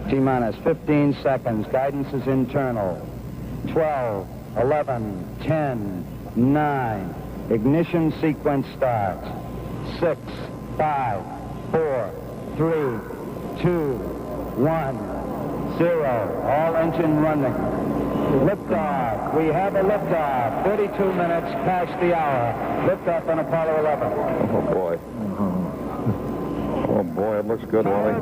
T-minus 15 seconds. Guidance is internal. 12, 11, 10, 9. Ignition sequence starts. 6, 5, 4, 3, 2, 1, 0. All engine running. Liftoff. We have a liftoff. 32 minutes past the hour. Liftoff on Apollo 11. Oh, boy. Oh, boy, it looks good, Wally.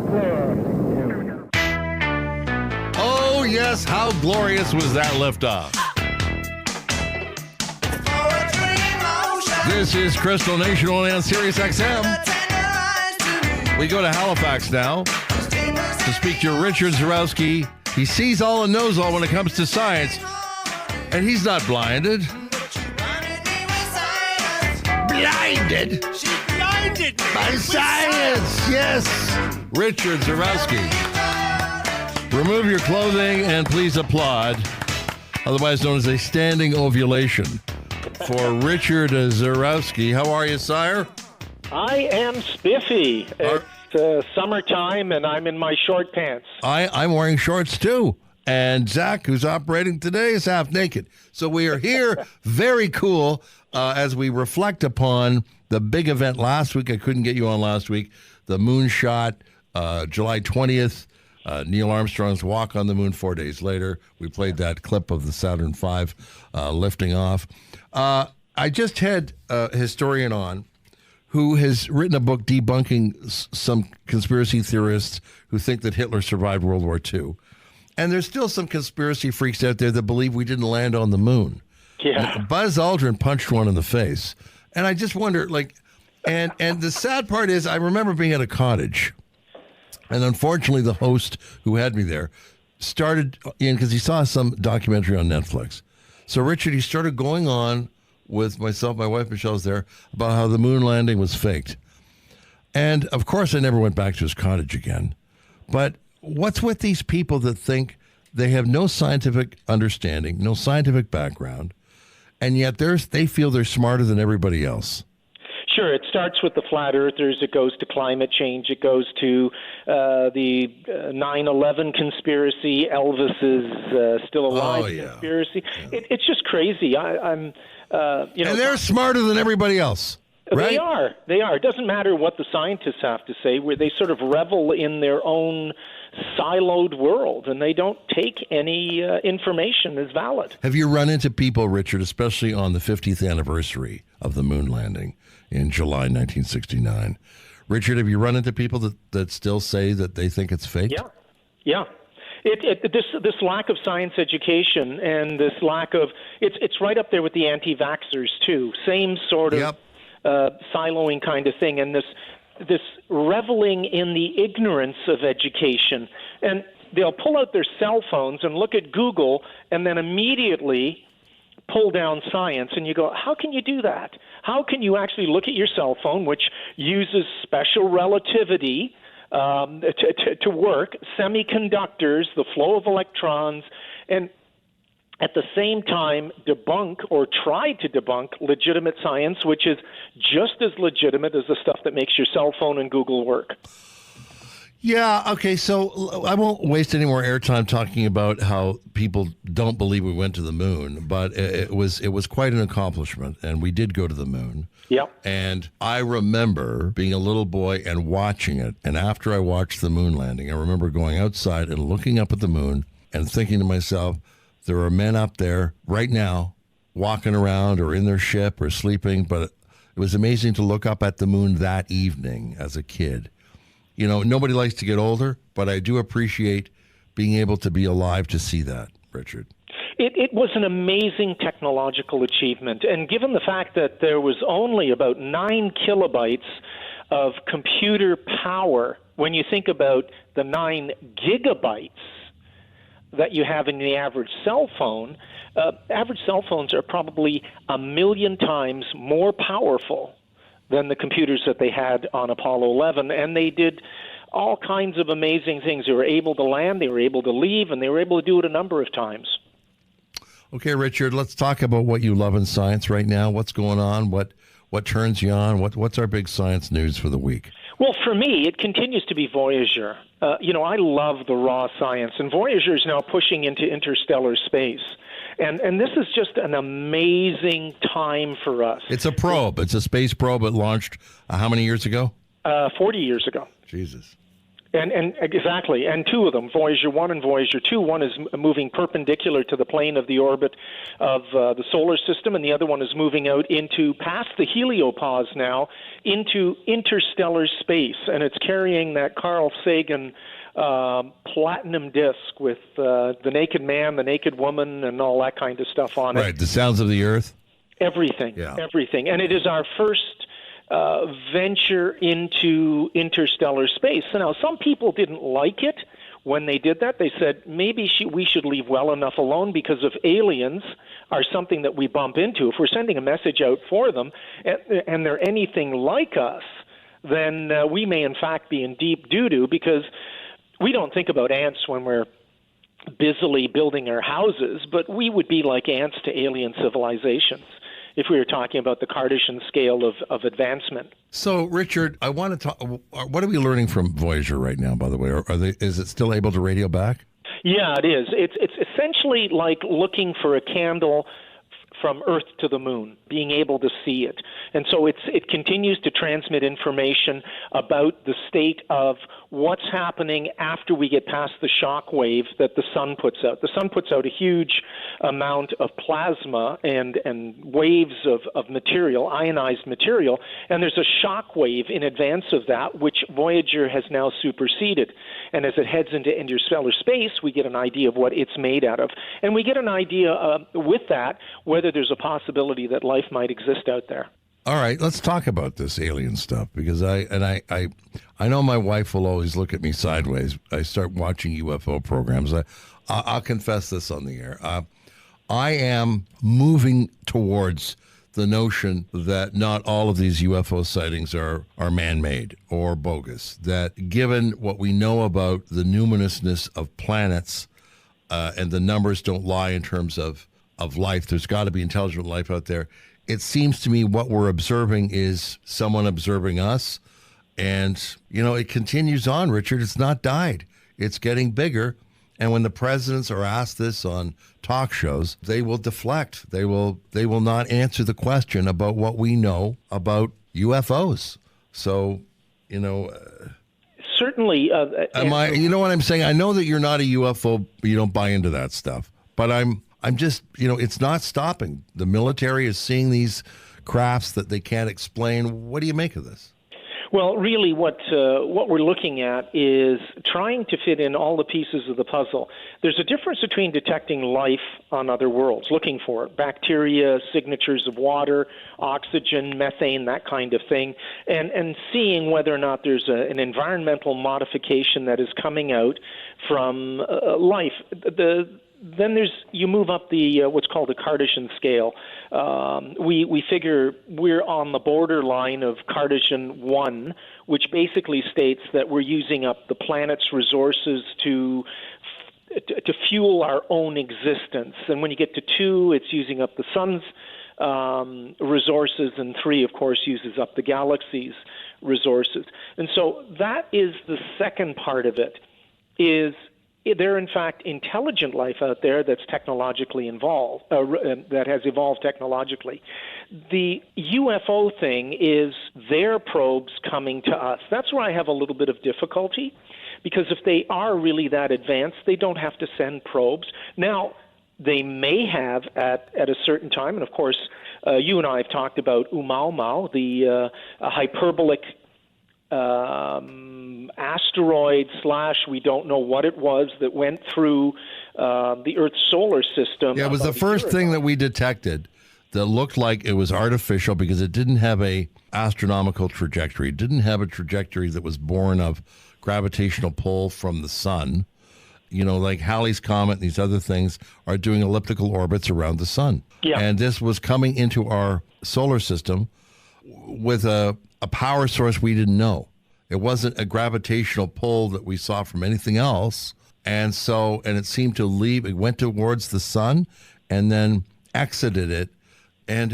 Oh, yes, how glorious was that liftoff? This is Krystal Nation only on SiriusXM. We go to Halifax now to speak to Richard Zurawski. He sees all and knows all when it comes to science, and he's not blinded. Blinded? She's blinded By science, yes. Richard Zurawski. Remove your clothing and please applaud, otherwise known as a standing ovulation, for Richard Zurawski. How are you, sire? I am spiffy. It's summertime, and I'm in my short pants. I'm wearing shorts, too. And Zach, who's operating today, is half naked. So we are here, very cool, as we reflect upon the big event last week. I couldn't get you on last week. The moonshot, July 20th. Neil Armstrong's walk on the moon 4 days later. We played that clip of the Saturn V lifting off. I just had a historian on who has written a book debunking some conspiracy theorists who think that Hitler survived World War II. And there's still some conspiracy freaks out there that believe we didn't land on the moon. Yeah. Buzz Aldrin punched one in the face. And I just wonder, and the sad part is I remember being at a cottage. And unfortunately, the host who had me there started in, because he saw some documentary on Netflix. So, Richard, he started going on with myself, my wife Michelle's there, about how the moon landing was faked. And, of course, I never went back to his cottage again. But what's with these people that think they have no scientific understanding, no scientific background, and yet they feel they're smarter than everybody else? Sure, it starts with the flat earthers. It goes to climate change. It goes to the 9/11 conspiracy. Elvis is still alive conspiracy. Yeah. It's just crazy. I'm and they're smarter than everybody else. Right? They are. It doesn't matter what the scientists have to say. Where they sort of revel in their own siloed world, and they don't take any information as valid. Have you run into people, Richard, especially on the 50th anniversary of the moon landing in July 1969? Richard, have you run into people that still say that they think it's fake? Yeah. This lack of science education and this lack of it's right up there with the anti-vaxxers too. Same sort of siloing kind of thing, and this reveling in the ignorance of education. And they'll pull out their cell phones and look at Google and then immediately pull down science. And you go, how can you do that? How can you actually look at your cell phone, which uses special relativity to work, semiconductors, the flow of electrons, and at the same time debunk or try to debunk legitimate science, which is just as legitimate as the stuff that makes your cell phone and Google work? Yeah, okay, so I won't waste any more airtime talking about how people don't believe we went to the moon, but it was quite an accomplishment, and we did go to the moon. Yep. And I remember being a little boy and watching it, and after I watched the moon landing, I remember going outside and looking up at the moon and thinking to myself, there are men up there right now walking around or in their ship or sleeping, but it was amazing to look up at the moon that evening as a kid. You know, nobody likes to get older, but I do appreciate being able to be alive to see that, Richard. It was an amazing technological achievement. And given the fact that there was only about 9 kilobytes of computer power, when you think about the 9 gigabytes that you have in the average cell phone, average cell phones are probably 1 million times more powerful than the computers that they had on Apollo 11, and they did all kinds of amazing things. They were able to land, they were able to leave, and they were able to do it a number of times. Okay, Richard, let's talk about what you love in science right now. What's going on? What turns you on? What's our big science news for the week? Well, for me, it continues to be Voyager. I love the raw science, and Voyager is now pushing into interstellar space. And this is just an amazing time for us. It's a probe. It's a space probe. It launched how many years ago? 40 years ago. Jesus. And exactly, and two of them, Voyager 1 and Voyager 2. One is moving perpendicular to the plane of the orbit of the solar system, and the other one is moving out into past the heliopause now into interstellar space, and it's carrying that Carl Sagan platinum disc with the naked man, the naked woman, and all that kind of stuff on it. Right, the sounds of the earth? Everything, yeah. Everything. And it is our first venture into interstellar space. So now, some people didn't like it when they did that. They said maybe we should leave well enough alone, because if aliens are something that we bump into, if we're sending a message out for them and they're anything like us, then we may in fact be in deep doo-doo, because we don't think about ants when we're busily building our houses, but we would be like ants to alien civilizations if we were talking about the Kardashian scale of advancement. So, Richard, I want to talk. What are we learning from Voyager right now, by the way? Is it still able to radio back? Yeah, it is. It's essentially like looking for a candle from Earth to the moon, being able to see it. And so it continues to transmit information about the state of what's happening after we get past the shock wave that the sun puts out. The sun puts out a huge amount of plasma and waves of material, ionized material, and there's a shock wave in advance of that, which Voyager has now superseded. And as it heads into interstellar space, we get an idea of what it's made out of. And we get an idea with that whether there's a possibility that life might exist out there. All right, let's talk about this alien stuff, because I know my wife will always look at me sideways. I start watching UFO programs. I'll confess this on the air. I am moving towards the notion that not all of these UFO sightings are man-made or bogus, that given what we know about the numinousness of planets and the numbers don't lie in terms of life, there's got to be intelligent life out there. It seems to me what we're observing is someone observing us. And, it continues on, Richard. It's not died. It's getting bigger. And when the presidents are asked this on talk shows, they will deflect. They will not answer the question about what we know about UFOs. So, certainly. You know what I'm saying? I know that you're not a UFO, but you don't buy into that stuff. But I'm just, it's not stopping. The military is seeing these crafts that they can't explain. What do you make of this? Well, really what we're looking at is trying to fit in all the pieces of the puzzle. There's a difference between detecting life on other worlds, looking for it, bacteria, signatures of water, oxygen, methane, that kind of thing, and seeing whether or not there's an environmental modification that is coming out from life. Then you move up the what's called the Kardashian scale. We figure we're on the borderline of Kardashian 1, which basically states that we're using up the planet's resources to fuel our own existence. And when you get to 2, it's using up the sun's resources, and 3, of course, uses up the galaxy's resources. And so that is the second part of it, is there, in fact, intelligent life out there that's technologically involved, that has evolved technologically. The UFO thing is their probes coming to us. That's where I have a little bit of difficulty, because if they are really that advanced, they don't have to send probes. Now, they may have at a certain time, and of course, you and I have talked about Oumuamua, the hyperbolic asteroid / we don't know what it was that went through the Earth's solar system. Yeah, it was the first thing that we detected that looked like it was artificial, because it didn't have a astronomical trajectory. It didn't have a trajectory that was born of gravitational pull from the sun. Like Halley's Comet and these other things are doing elliptical orbits around the sun. Yeah. And this was coming into our solar system with a power source we didn't know. It wasn't a gravitational pull that we saw from anything else. And it seemed to leave. It went towards the sun and then exited it. And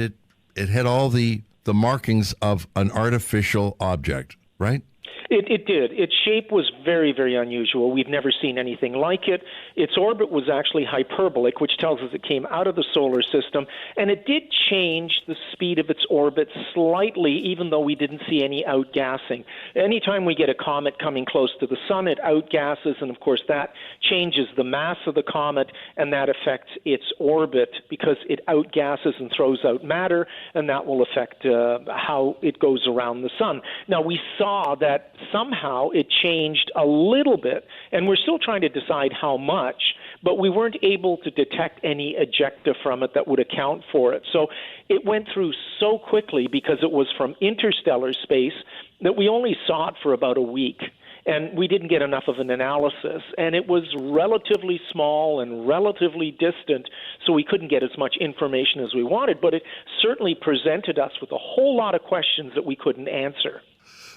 it had all the markings of an artificial object, right? It did. Its shape was very, very unusual. We've never seen anything like it. Its orbit was actually hyperbolic, which tells us it came out of the solar system, and it did change the speed of its orbit slightly, even though we didn't see any outgassing. Anytime we get a comet coming close to the sun, it outgasses, and of course that changes the mass of the comet, and that affects its orbit because it outgasses and throws out matter, and that will affect how it goes around the sun. Now, we saw that somehow it changed a little bit, and we're still trying to decide how much, but we weren't able to detect any ejecta from it that would account for it. So it went through so quickly because it was from interstellar space that we only saw it for about a week. And we didn't get enough of an analysis. And it was relatively small and relatively distant, so we couldn't get as much information as we wanted. But it certainly presented us with a whole lot of questions that we couldn't answer.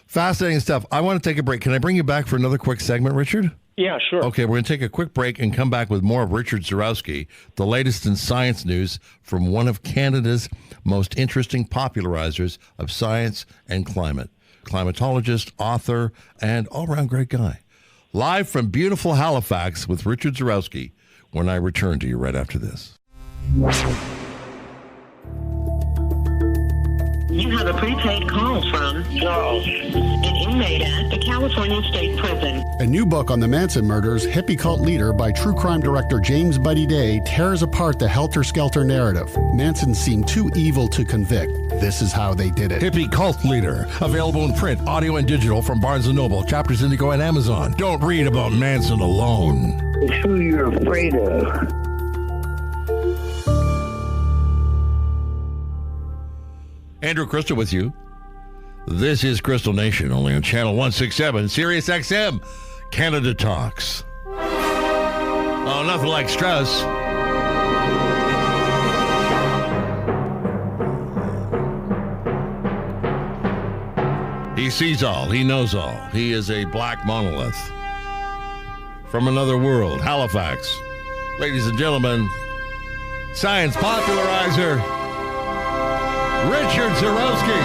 Fascinating stuff. I want to take a break. Can I bring you back for another quick segment, Richard? Yeah, sure. Okay, we're going to take a quick break and come back with more of Richard Zurawski, the latest in science news from one of Canada's most interesting popularizers of science and climate. Climatologist, author, and all-around great guy. Live from beautiful Halifax with Richard Zurawski when I return to you right after this. You have a prepaid call from Charles, an inmate at the California State Prison. A new book on the Manson murders, hippie cult leader by true crime director James Buddy Day tears apart the helter-skelter narrative. Manson seemed too evil to convict. This is how they did it. Hippie cult leader. Available in print, audio, and digital from Barnes & Noble, Chapters Indigo, and Amazon. Don't read about Manson alone. It's who you're afraid of. Andrew Krystal with you. This is Krystal Nation, only on Channel 167, SiriusXM, Canada Talks. Oh, nothing like Strauss. He sees all. He knows all. He is a black monolith. From another world, Halifax. Ladies and gentlemen, science popularizer, Richard Zurawski.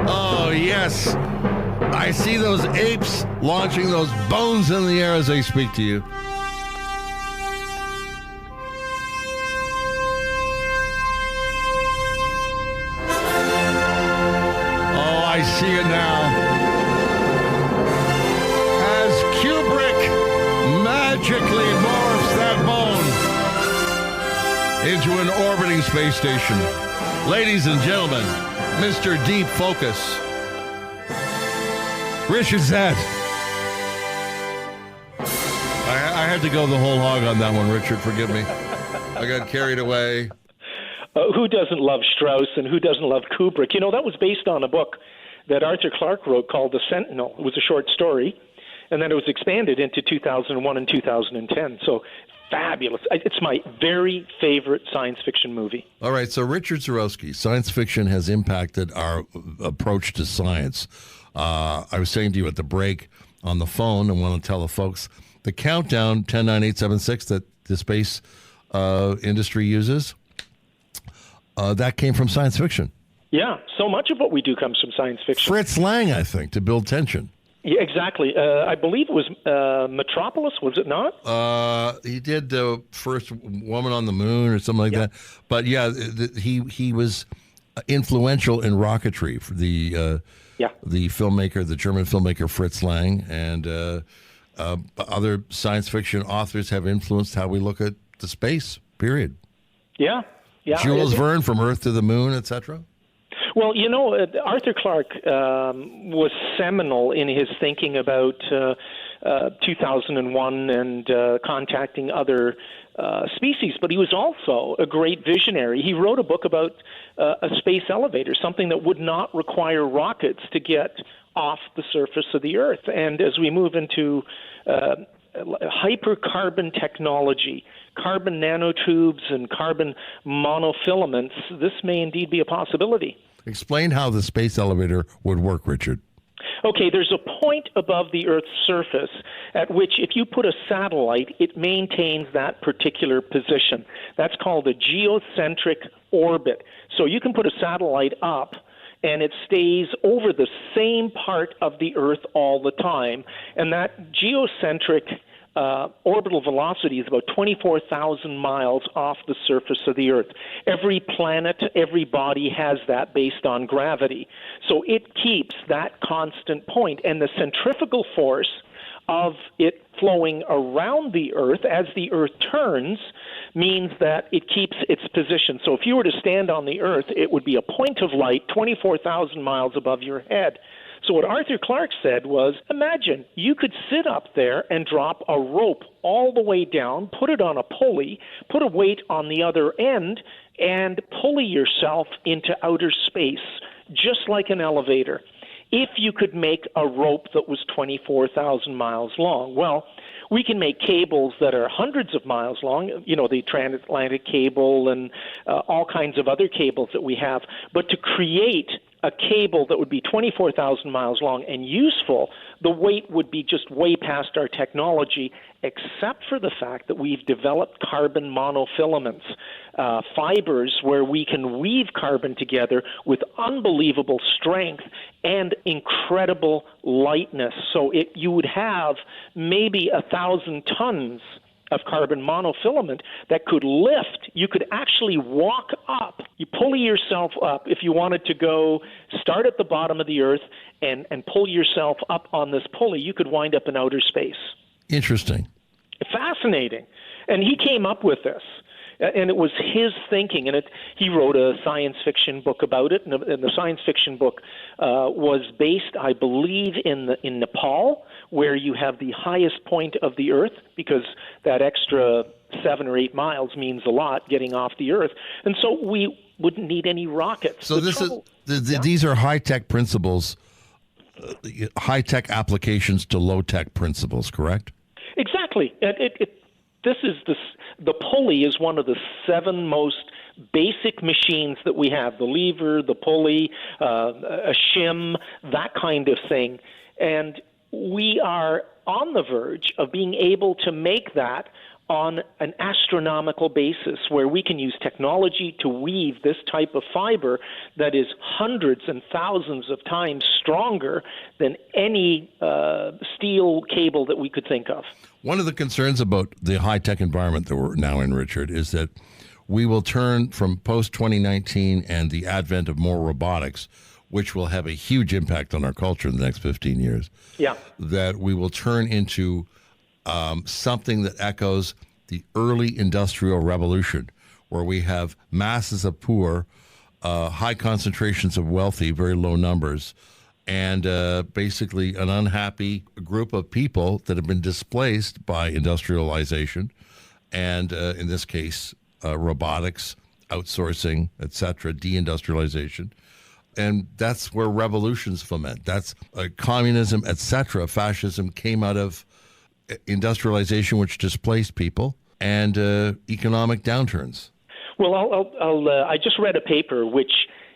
Oh, yes. I see those apes launching those bones in the air as they speak to you. Oh, I see it now. As Kubrick magically morphs that bone into an orbiting space station. Ladies and gentlemen, Mr. Deep Focus, Richard Zett. I had to go the whole hog on that one, Richard. Forgive me. I got carried away. Who doesn't love Strauss and who doesn't love Kubrick? You know, that was based on a book that Arthur Clarke wrote called The Sentinel. It was a short story, and then it was expanded into 2001 and 2010. So fabulous. It's my very favorite science fiction movie. All right, so Richard Zurawski, science fiction has impacted our approach to science. I was saying to you at the break on the phone, and want to tell the folks, the countdown 109876 that the space industry uses, that came from science fiction. Yeah, so much of what we do comes from science fiction. Fritz Lang, I think, to build tension. Yeah, exactly. I believe it was Metropolis, was it not? He did the first Woman on the Moon or something like that. But yeah, he was influential in rocketry for the filmmaker, the German filmmaker Fritz Lang, and other science fiction authors have influenced how we look at the space. Period. Yeah. Jules Verne, From Earth to the Moon, etc. Well, you know, Arthur Clarke was seminal in his thinking about 2001 and contacting other species, but he was also a great visionary. He wrote a book about a space elevator, something that would not require rockets to get off the surface of the Earth. And as we move into hypercarbon technology, carbon nanotubes and carbon monofilaments, this may indeed be a possibility. Explain how the space elevator would work, Richard. Okay, there's a point above the Earth's surface at which if you put a satellite, it maintains that particular position. That's called a geocentric orbit. So you can put a satellite up and it stays over the same part of the Earth all the time. And that geocentric orbital velocity is about 24,000 miles off the surface of the Earth. Every planet, every body has that based on gravity. So it keeps that constant point. And the centrifugal force of it flowing around the Earth as the Earth turns means that it keeps its position. So if you were to stand on the Earth, it would be a point of light 24,000 miles above your head. So what Arthur Clarke said was, imagine you could sit up there and drop a rope all the way down, put it on a pulley, put a weight on the other end, and pulley yourself into outer space, just like an elevator. If you could make a rope that was 24,000 miles long, well, we can make cables that are hundreds of miles long, the transatlantic cable and all kinds of other cables that we have. But to create a cable that would be 24,000 miles long and useful, the weight would be just way past our technology, except for the fact that we've developed carbon monofilaments, fibers where we can weave carbon together with unbelievable strength and incredible lightness. So you would have maybe 1,000 tons of carbon monofilament that could lift. You could actually walk up. You pulley yourself up if you wanted to go start at the bottom of the Earth and pull yourself up on this pulley. You could wind up in outer space. Interesting. Fascinating. And he came up with this. And it was his thinking, and he wrote a science fiction book about it, and the science fiction book was based, I believe, in Nepal, where you have the highest point of the Earth, because that extra 7 or 8 miles means a lot getting off the Earth, and so we wouldn't need any rockets. So these are high-tech principles, high-tech applications to low-tech principles, correct? Exactly. The pulley is one of the 7 most basic machines that we have, the lever, the pulley, a shim, that kind of thing. And we are on the verge of being able to make that on an astronomical basis, where we can use technology to weave this type of fiber that is hundreds and thousands of times stronger than any steel cable that we could think of. One of the concerns about the high-tech environment that we're now in, Richard, is that we will turn from post-2019 and the advent of more robotics, which will have a huge impact on our culture in the next 15 years, that we will turn into something that echoes the early industrial revolution, where we have masses of poor, high concentrations of wealthy, very low numbers, and basically an unhappy group of people that have been displaced by industrialization and, in this case, robotics, outsourcing, etc., deindustrialization. And that's where revolutions foment. That's communism, etc., fascism came out of industrialization, which displaced people, and economic downturns. Well, I just read a paper which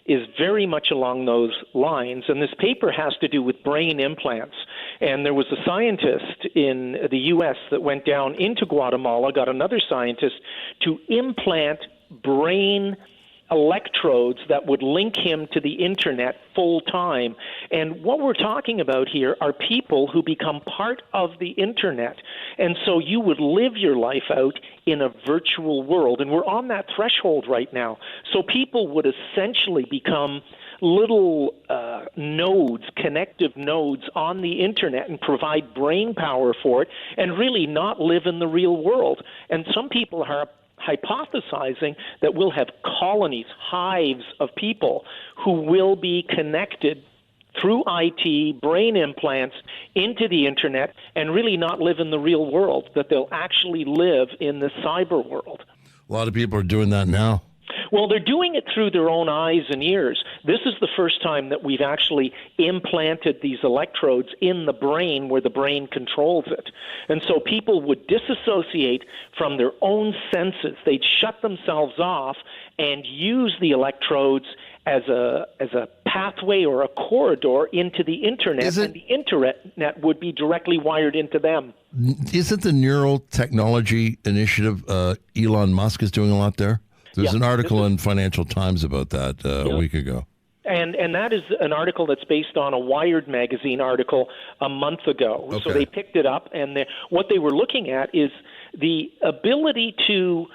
is very much along those lines, and this paper has to do with brain implants. And there was a scientist in the U.S. that went down into Guatemala, got another scientist to implant brain electrodes that would link him to the internet full time. And what we're talking about here are people who become part of the internet. And so you would live your life out in a virtual world. And we're on that threshold right now. So people would essentially become little nodes, connective nodes on the internet and provide brain power for it and really not live in the real world. And some people are hypothesizing that we'll have colonies, hives of people who will be connected through IT, brain implants, into the internet and really not live in the real world, that they'll actually live in the cyber world. A lot of people are doing that now. Well, they're doing it through their own eyes and ears. This is the first time that we've actually implanted these electrodes in the brain where the brain controls it. And so people would disassociate from their own senses. They'd shut themselves off and use the electrodes as a pathway or a corridor into the internet, and the internet would be directly wired into them. Isn't the Neural Technology Initiative, Elon Musk is doing a lot there? There's an article in Financial Times about that a week ago. And that is an article that's based on a Wired magazine article a month ago. Okay. So they picked it up, and what they were looking at is the ability to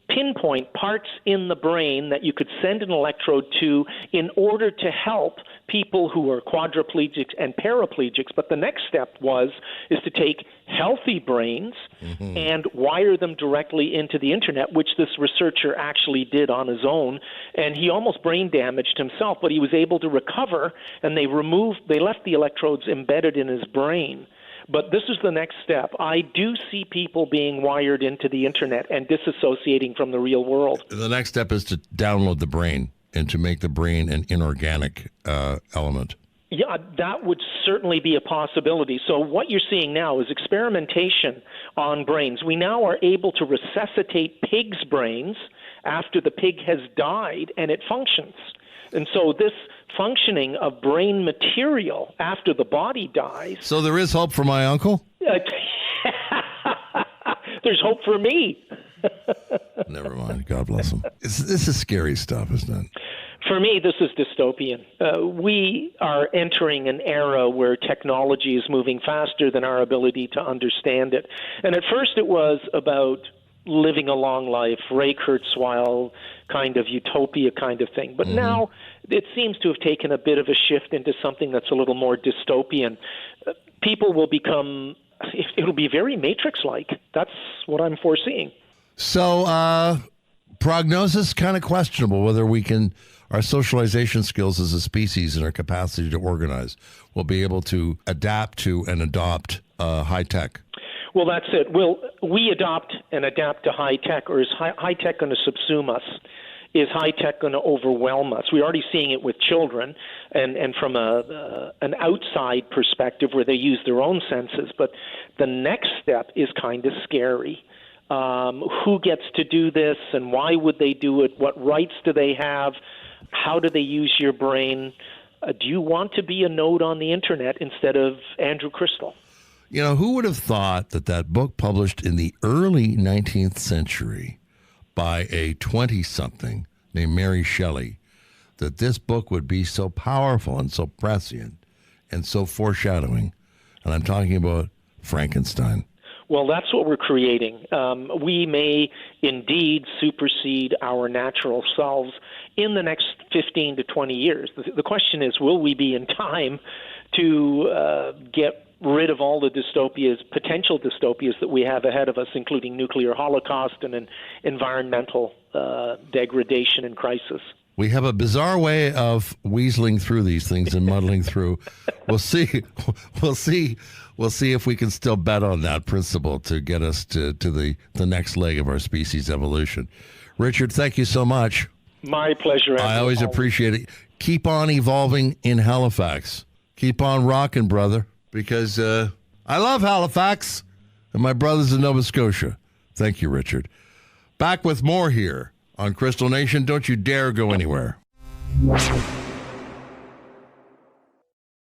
pinpoint parts in the brain that you could send an electrode to in order to help people who are quadriplegics and paraplegics. But the next step is to take healthy brains and wire them directly into the internet, which this researcher actually did on his own. And he almost brain damaged himself, but he was able to recover, and they left the electrodes embedded in his brain. But this is the next step. I do see people being wired into the internet and disassociating from the real world. The next step is to download the brain and to make the brain an inorganic element. Yeah, that would certainly be a possibility. So what you're seeing now is experimentation on brains. We now are able to resuscitate pigs' brains after the pig has died and it functions. And so this functioning of brain material after the body dies. So there is hope for my uncle? There's hope for me. Never mind. God bless him. This is scary stuff, isn't it? For me, this is dystopian. We are entering an era where technology is moving faster than our ability to understand it. And at first it was about living a long life, Ray Kurzweil kind of utopia kind of thing. But now it seems to have taken a bit of a shift into something that's a little more dystopian. People will it'll be very Matrix-like. That's what I'm foreseeing. So prognosis kind of questionable, whether our socialization skills as a species and our capacity to organize will be able to adapt to and adopt high tech. Well, that's it. Will we adopt and adapt to high tech, or is high tech going to subsume us? Is high tech going to overwhelm us? We're already seeing it with children, and from an outside perspective where they use their own senses. But the next step is kind of scary. Who gets to do this, and why would they do it? What rights do they have? How do they use your brain? Do you want to be a node on the internet instead of Andrew Krystal? You know, who would have thought that book published in the early 19th century by a 20-something named Mary Shelley, that this book would be so powerful and so prescient and so foreshadowing? And I'm talking about Frankenstein. Well, that's what we're creating. We may indeed supersede our natural selves in the next 15 to 20 years. The question is, will we be in time to get rid of all the potential dystopias that we have ahead of us, including nuclear holocaust and an environmental degradation and crisis? We have a bizarre way of weaseling through these things and muddling through. We'll see. We'll see if we can still bet on that principle to get us to the next leg of our species evolution. Richard, thank you so much. My pleasure, Andrew. I always appreciate it. Keep on evolving in Halifax. Keep on rocking, brother, because I love Halifax, and my brother's in Nova Scotia. Thank you, Richard. Back with more here on Krystal Nation. Don't you dare go anywhere.